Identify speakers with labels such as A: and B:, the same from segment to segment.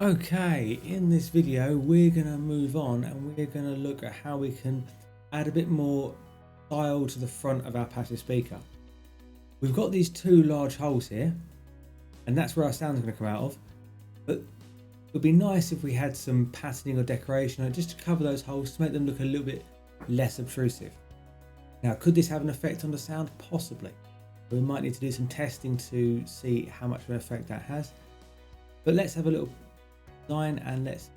A: Okay, in this video we're going to move on and we're going to look at how we can add a bit more style to the front of our passive speaker. We've got these two large holes here and that's where our sound is going to come out of, but it would be nice if we had some patterning or decoration just to cover those holes to make them look a little bit less obtrusive. Now, could this have an effect on the sound? Possibly. We might need to do some testing to see how much of an effect that has, but let's have a little design and let's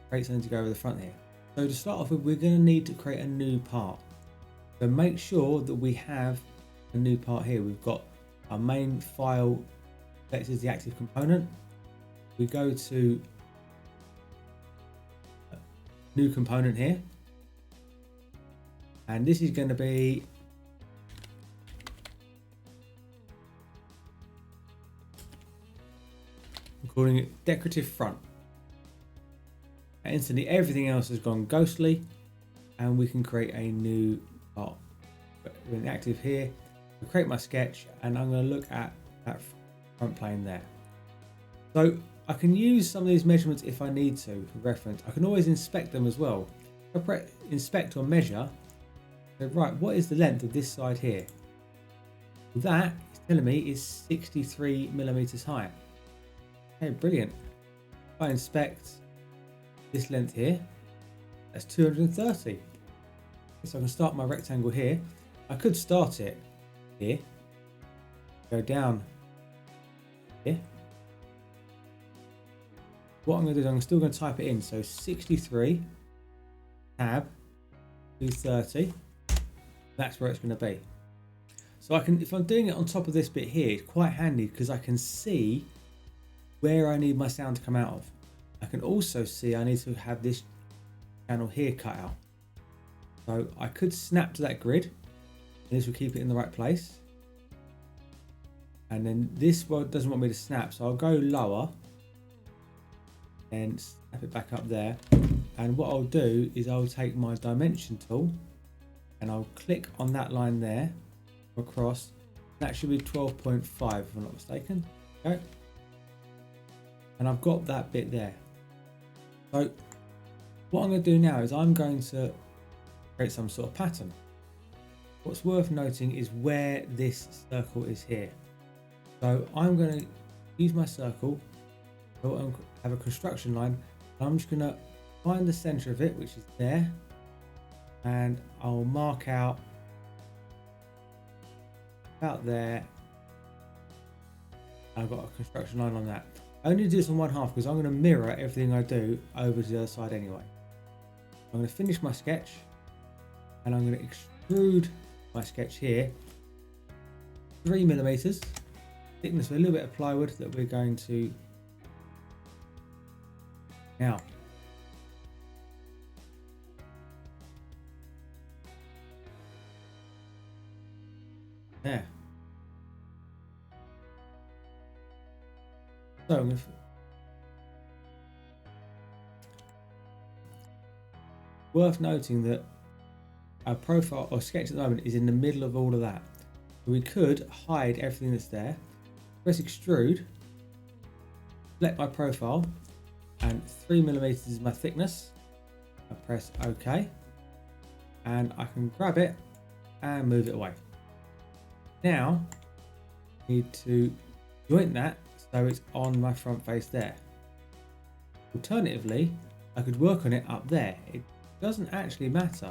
A: create something to go over the front here. So to start off with, we're going to need to create a new part. So make sure that we have a new part here. We've got our main file, that is the active component. We go to new component here, and this is going to be I'm calling it decorative front. And instantly everything else has gone ghostly and we can create a new part. We're active here, I'll create my sketch and I'm going to look at that front plane there. So I can use some of these measurements if I need to for reference. I can always inspect them as well. If I press inspect or measure, so right, what is the length of this side here? That is telling me is 63 millimeters high. Okay, brilliant. If I inspect this length here, that's 230. So I can start my rectangle here. I could start it here, go down here. What I'm going to do is I'm still going to type it in. So 63 tab 230. That's where it's going to be. So I can, if I'm doing it on top of this bit here, it's quite handy because I can see where I need my sound to come out of. I can also see I need to have this channel here cut out. So I could snap to that grid and this will keep it in the right place. And then this doesn't want me to snap, so I'll go lower and snap it back up there. And what I'll do is I'll take my dimension tool and I'll click on that line there across. That should be 12.5 if I'm not mistaken. Okay. And I've got that bit there. So what I'm going to do now is I'm going to create some sort of pattern. What's worth noting is where this circle is here. So I'm going to use my circle, so have a construction line. I'm just going to find the center of it, which is there, and I'll mark out about there. I've got a construction line on that. I only do this on one half because I'm going to mirror everything I do over to the other side anyway. I'm going to finish my sketch and I'm going to extrude my sketch here 3 millimeters thickness with a little bit of plywood that we're going to now. There. So worth noting that our profile or sketch at the moment is in the middle of all of that. So we could hide everything that's there, press extrude, select my profile, and 3 millimeters is my thickness. I press OK, and I can grab it and move it away. Now I need to joint that so it's on my front face there. Alternatively, I could work on it up there. It doesn't actually matter.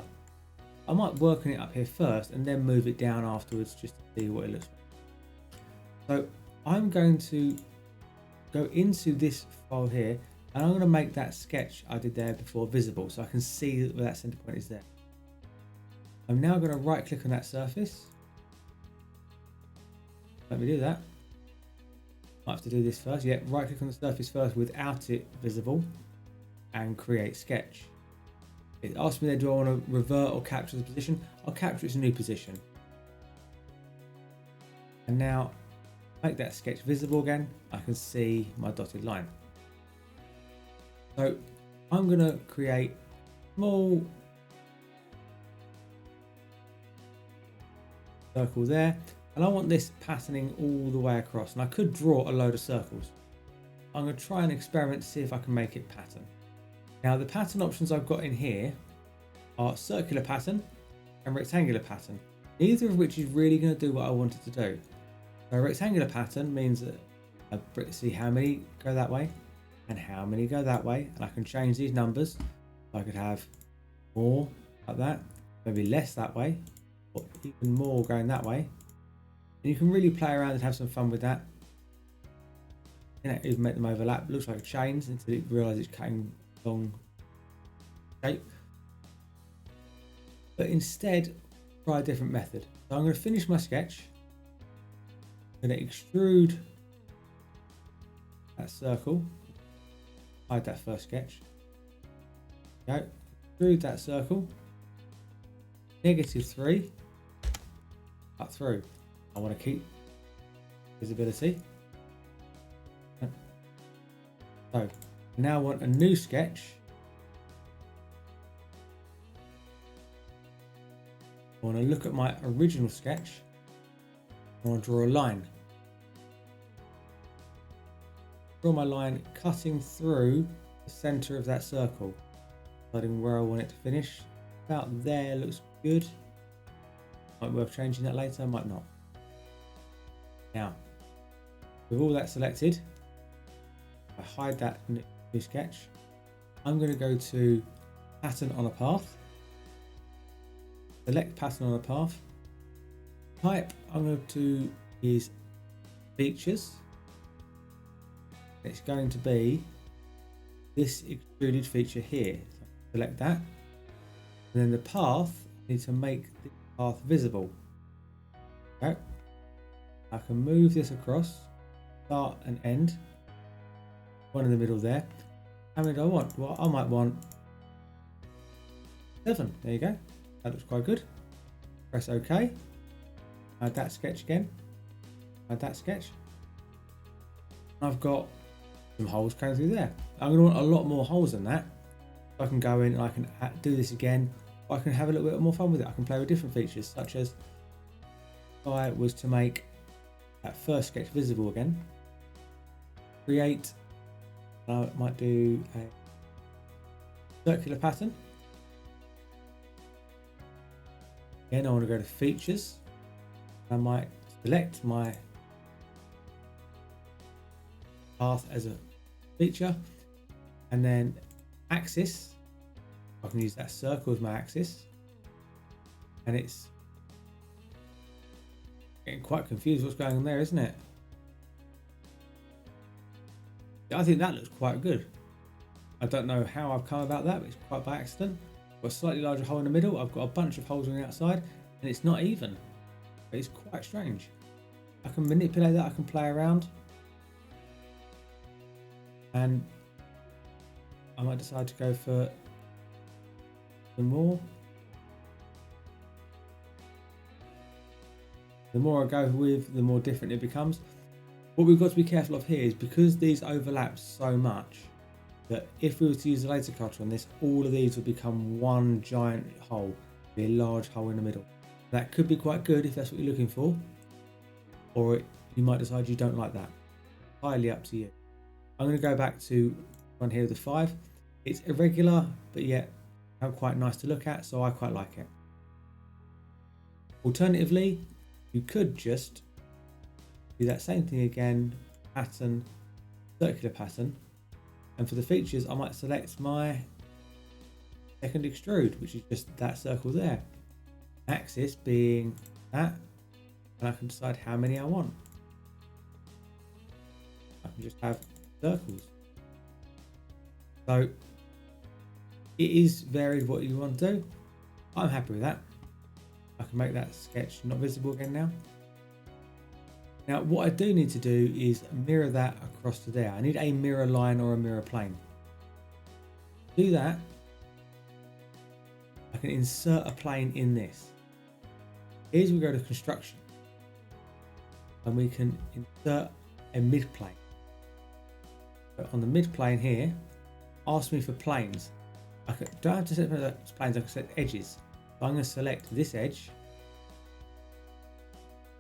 A: I might work on it up here first and then move it down afterwards just to see what it looks like. So I'm going to go into this file here and I'm going to make that sketch I did there before visible so I can see where that center point is there. I'm now going to right click on that surface. Let me do that. I have to do this first. Yeah, right click on the surface first without it visible and create sketch. It asks me there, do I want to revert or capture the position? I'll capture its new position. And now make that sketch visible again. I can see my dotted line. So I'm going to create a small circle there. And I want this patterning all the way across. And I could draw a load of circles. I'm going to try and experiment to see if I can make it pattern. Now the pattern options I've got in here are circular pattern and rectangular pattern, neither of which is really going to do what I wanted to do. So a rectangular pattern means that I see how many go that way and how many go that way, and I can change these numbers. I could have more like that, maybe less that way, or even more going that way. And you can really play around and have some fun with that. You know, even make them overlap. It looks like chains until you realise it's cutting long shape. But instead, try a different method. So I'm going to finish my sketch. I'm going to extrude that circle. Hide that first sketch. Go. Extrude that circle. -3. Cut through. I want to keep visibility. So I now want a new sketch. I want to look at my original sketch. I want to draw a line. Draw my line cutting through the center of that circle, deciding where I want it to finish. About there looks good. Might be worth changing that later, might not. Now, with all that selected, I hide that new sketch. I'm going to go to pattern on a path. Select pattern on a path. Type I'm going to use features. It's going to be this extruded feature here. So select that. And then the path, I need to make the path visible. Okay. I can move this across, start and end. One in the middle there. How many do I want? Well, I might want 7. There you go. That looks quite good. Press OK. Add that sketch again. Add that sketch. I've got some holes going through there. I'm going to want a lot more holes than that. I can go in and I can do this again. I can have a little bit more fun with it. I can play with different features, such as if I was to make that first sketch visible again. Create. I might do a circular pattern. Again, I want to go to features. I might select my path as a feature, and then axis. I can use that circle as my axis, and it's getting quite confused what's going on there, isn't it? I think that looks quite good. I don't know how I've come about that, but it's quite by accident. I've got a slightly larger hole in the middle. I've got a bunch of holes on the outside, and it's not even. But it's quite strange. I can manipulate that. I can play around, and I might decide to go for some more. The more I go with, the more different it becomes. What we've got to be careful of here is because these overlap so much that if we were to use a laser cutter on this, all of these would become one giant hole, be a large hole in the middle. That could be quite good if that's what you're looking for, or you might decide you don't like that. Entirely up to you. I'm going to go back to one here with the 5. It's irregular, but yet quite nice to look at, so I quite like it. Alternatively, you could just do that same thing again, pattern, circular pattern, and for the features I might select my second extrude, which is just that circle there. Axis being that, and I can decide how many I want. I can just have circles. So it is varied what you want to do. I'm happy with that. I can make that sketch not visible again now. Now what I do need to do is mirror that across to there. I need a mirror line or a mirror plane. To do that, I can insert a plane in this. Here's we go to construction, and we can insert a mid plane. So on the mid plane here, ask me for planes. Don't have to select planes, I can select edges. So I'm going to select this edge,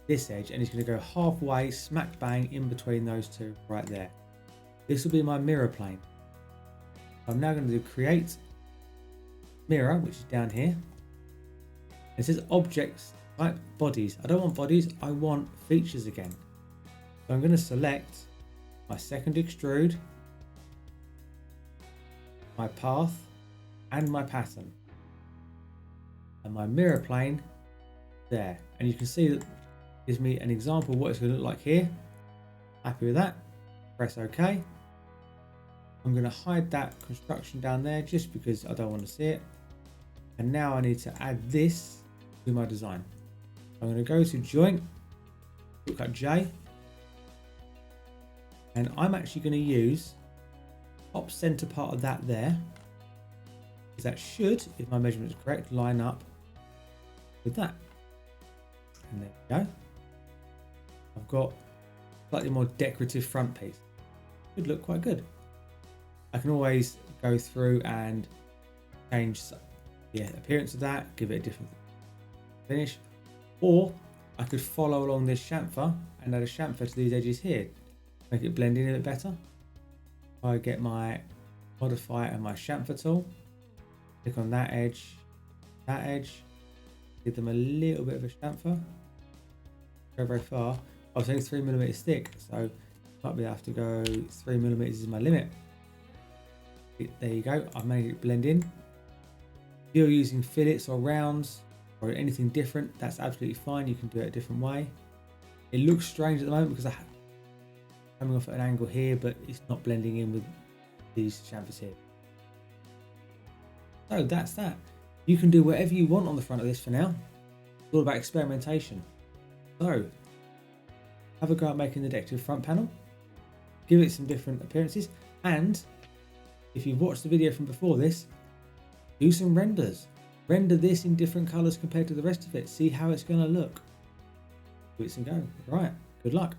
A: and it's going to go halfway, smack bang in between those two right there. This will be my mirror plane. I'm now going to do create mirror, which is down here. It says objects type bodies. I don't want bodies, I want features again. So I'm going to select my second extrude, my path, and my pattern. And my mirror plane there. And you can see that gives me an example of what it's going to look like here. Happy with that? Press OK. I'm going to hide that construction down there just because I don't want to see it. And now I need to add this to my design. I'm going to go to joint, look at J, and I'm actually going to use top center part of that there, because that should, if my measurement is correct, line up with that. And there we go. I've got slightly more decorative front piece. Should look quite good. I can always go through and change the appearance of that, give it a different finish, or I could follow along this chamfer and add a chamfer to these edges here, make it blend in a bit better. I get my modify and my chamfer tool, click on that edge, give them a little bit of a chamfer. Go very far. I was only 3mm thick, so might be have to go 3mm is my limit. There you go, I've made it blend in. If you're using fillets or rounds or anything different, that's absolutely fine. You can do it a different way. It looks strange at the moment because I'm coming off at an angle here, but it's not blending in with these chamfers here. So that's that. You can do whatever you want on the front of this for now. It's all about experimentation. So have a go at making the decorative front panel. Give it some different appearances, and if you've watched the video from before this, do some renders. Render this in different colors compared to the rest of it. See how it's going to look. Give it some go. Right, good luck.